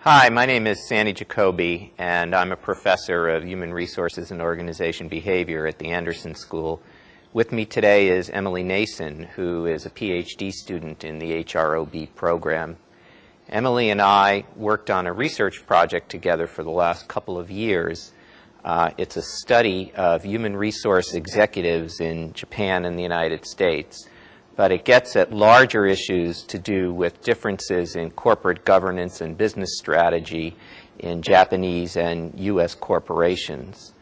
Hi, my name is Sanford Jacoby, and I'm a professor of Human Resources and Organization Behavior at the Anderson School. With me today is Emily Nason, who is a PhD student in the HROB program. Emily and I worked on a research project together for the last couple of years. It's a study of human resource executives in Japan and the United States, but it gets at larger issues to do with differences in corporate governance and business strategy in Japanese and U.S. corporations.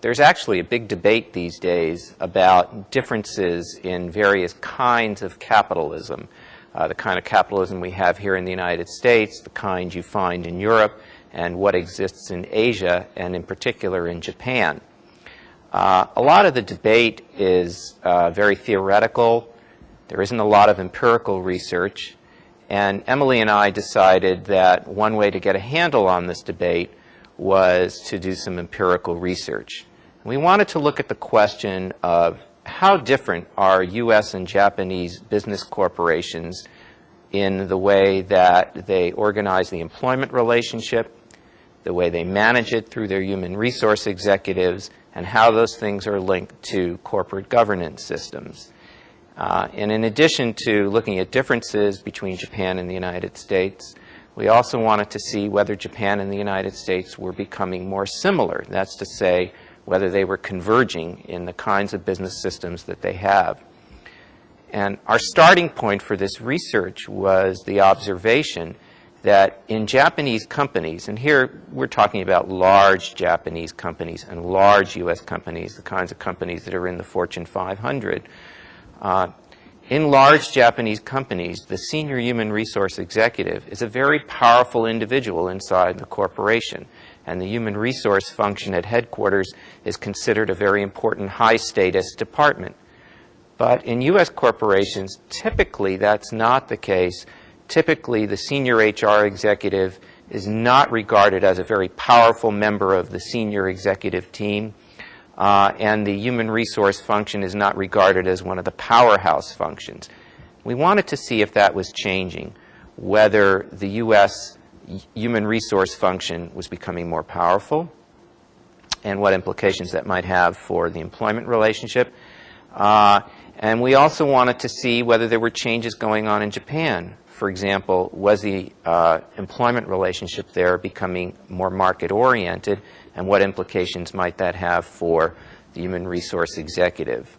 There's actually a big debate these days about differences in various kinds of capitalism. The kind of capitalism we have here in the United States, the kind you find in Europe, and what exists in Asia, and in particular in Japan. A lot of the debate is very theoretical. There isn't a lot of empirical research. And Emily and I decided that one way to get a handle on this debate was to do some empirical research. We wanted to look at the question of how different are U.S. and Japanese business corporations in the way that they organize the employment relationship, the way they manage it through their human resource executives, and how those things are linked to corporate governance systems. And in addition to looking at differences between Japan and the United States, we also wanted to see whether Japan and the United States were becoming more similar. That's to say, whether they were converging in the kinds of business systems that they have. And our starting point for this research was the observation that in Japanese companies, and here we're talking about large Japanese companies and large U.S. companies, the kinds of companies that are in the Fortune 500, in large Japanese companies, the senior human resource executive is a very powerful individual inside the corporation, and the human resource function at headquarters is considered a very important high-status department. But in U.S. corporations, typically that's not the case. Typically, the senior HR executive is not regarded as a very powerful member of the senior executive team, and the human resource function is not regarded as one of the powerhouse functions. We wanted to see if that was changing, whether the U.S. human resource function was becoming more powerful, and what implications that might have for the employment relationship. And we also wanted to see whether there were changes going on in Japan. For example, was the employment relationship there becoming more market-oriented, and what implications might that have for the human resource executive?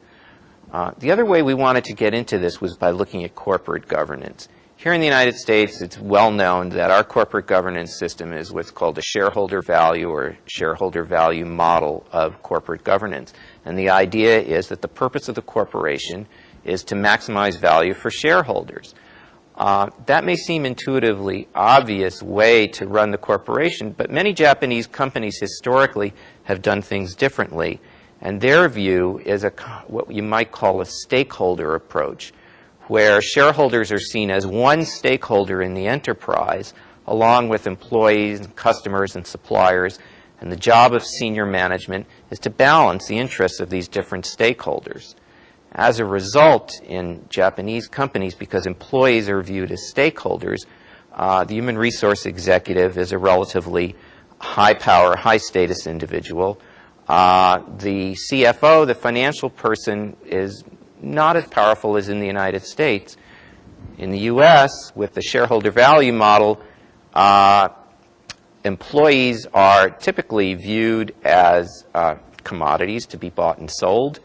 The other way we wanted to get into this was by looking at corporate governance. Here in the United States, it's well known that our corporate governance system is what's called a shareholder value or shareholder value model of corporate governance. And the idea is that the purpose of the corporation is to maximize value for shareholders. That may seem intuitively obvious way to run the corporation, but many Japanese companies historically have done things differently. And their view is what you might call a stakeholder approach, where shareholders are seen as one stakeholder in the enterprise, along with employees, and customers, and suppliers. And the job of senior management is to balance the interests of these different stakeholders. As a result, in Japanese companies, because employees are viewed as stakeholders, the human resource executive is a relatively high-power, high-status individual. The CFO, the financial person, is not as powerful as in the United States. In the U.S., with the shareholder value model, employees are typically viewed as commodities to be bought and sold,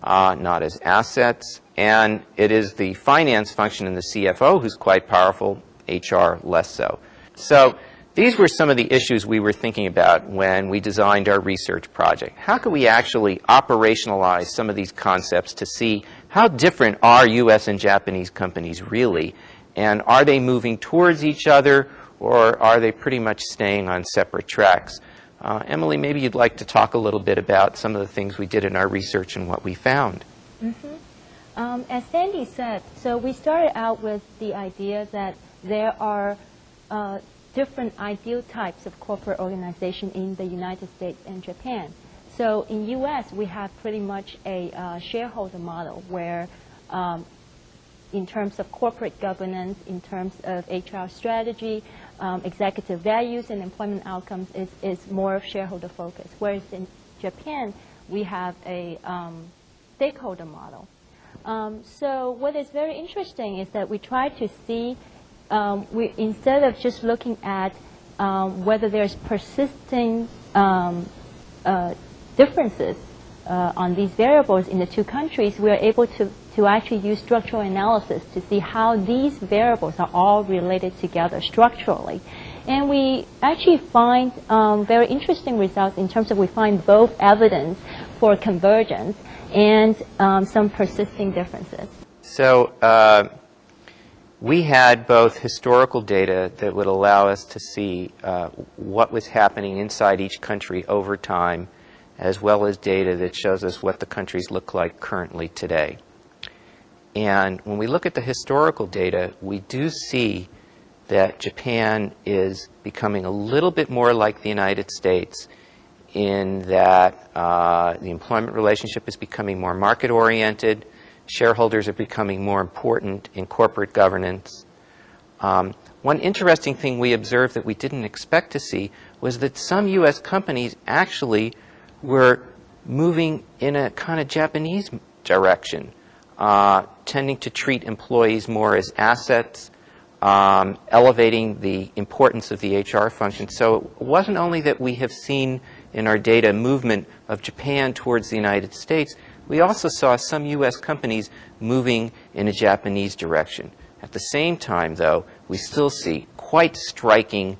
not as assets. And it is the finance function in the CFO who's quite powerful, HR less so. So these were some of the issues we were thinking about when we designed our research project. How could we actually operationalize some of these concepts to see how different are U.S. and Japanese companies really? And are they moving towards each other, or are they pretty much staying on separate tracks? Emily, maybe you'd like to talk a little bit about some of the things we did in our research and what we found. As Sandy said, so we started out with the idea that there are different ideal types of corporate organization in the United States and Japan. So in U.S., we have pretty much a shareholder model where in terms of corporate governance, in terms of HR strategy, executive values and employment outcomes is more shareholder focused. Whereas in Japan, we have a stakeholder model. So what is very interesting is that we try to see, instead of just looking at whether there's persisting differences on these variables in the two countries, we are able to actually use structural analysis to see how these variables are all related together structurally. And we actually find very interesting results in terms of we find both evidence for convergence and some persisting differences. So we had both historical data that would allow us to see what was happening inside each country over time, as well as data that shows us what the countries look like currently today. And when we look at the historical data, we do see that Japan is becoming a little bit more like the United States in that the employment relationship is becoming more market-oriented, shareholders are becoming more important in corporate governance. One interesting thing we observed that we didn't expect to see was that some U.S. companies actually were moving in a kind of Japanese direction, tending to treat employees more as assets, elevating the importance of the HR function. So it wasn't only that we have seen in our data movement of Japan towards the United States, we also saw some U.S. companies moving in a Japanese direction. At the same time, though, we still see quite striking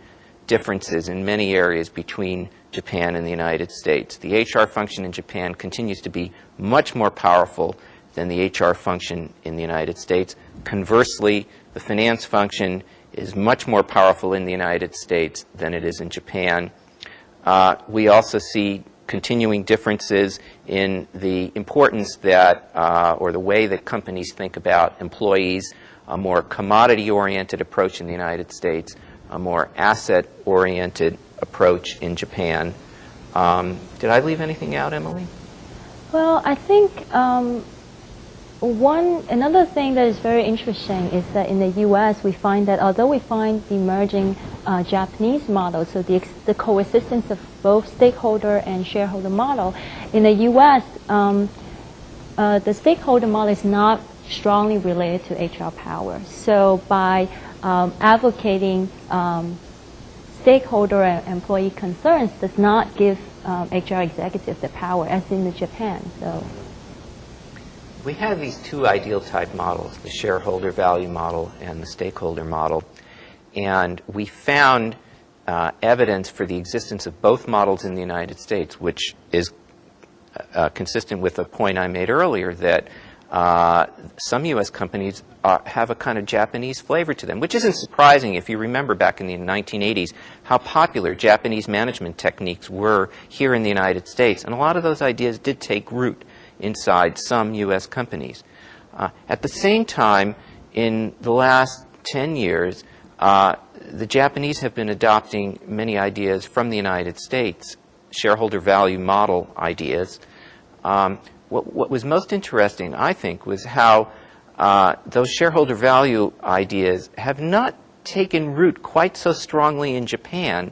differences in many areas between Japan and the United States. The HR function in Japan continues to be much more powerful than the HR function in the United States. Conversely, the finance function is much more powerful in the United States than it is in Japan. We also see continuing differences in the importance that, or the way that companies think about employees, a more commodity-oriented approach in the United States, a more asset-oriented approach in Japan. Did I leave anything out, Emily? Well, I think another thing that is very interesting is that in the U.S. we find that although we find the emerging Japanese model, so the coexistence of both stakeholder and shareholder model, in the U.S. The stakeholder model is not strongly related to HR power. So by advocating stakeholder and employee concerns does not give HR executives the power as in Japan. So we have these two ideal type models, the shareholder value model and the stakeholder model. And we found evidence for the existence of both models in the United States, which is consistent with a point I made earlier that some U.S. companies have a kind of Japanese flavor to them, which isn't surprising if you remember back in the 1980s how popular Japanese management techniques were here in the United States. And a lot of those ideas did take root inside some U.S. companies. At the same time, in the last 10 years, the Japanese have been adopting many ideas from the United States, shareholder value model ideas. What was most interesting, I think, was how those shareholder value ideas have not taken root quite so strongly in Japan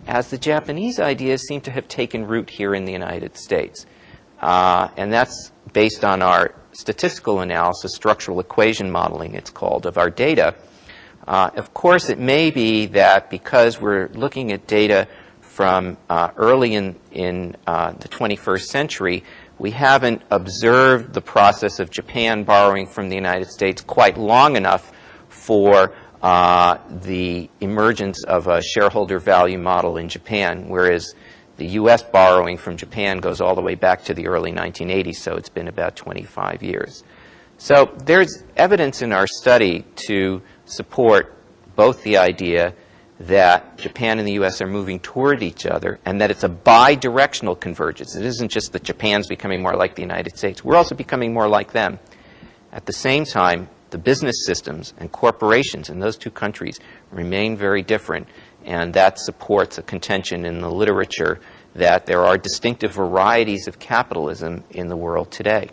as the Japanese ideas seem to have taken root here in the United States. And that's based on our statistical analysis, structural equation modeling, it's called, of our data. Of course, it may be that because we're looking at data from early in the 21st century, we haven't observed the process of Japan borrowing from the United States quite long enough for the emergence of a shareholder value model in Japan, whereas the U.S. borrowing from Japan goes all the way back to the early 1980s, so it's been about 25 years. So there's evidence in our study to support both the idea that Japan and the U.S. are moving toward each other and that it's a bi-directional convergence. It isn't just that Japan's becoming more like the United States. We're also becoming more like them. At the same time, the business systems and corporations in those two countries remain very different, and that supports a contention in the literature that there are distinctive varieties of capitalism in the world today.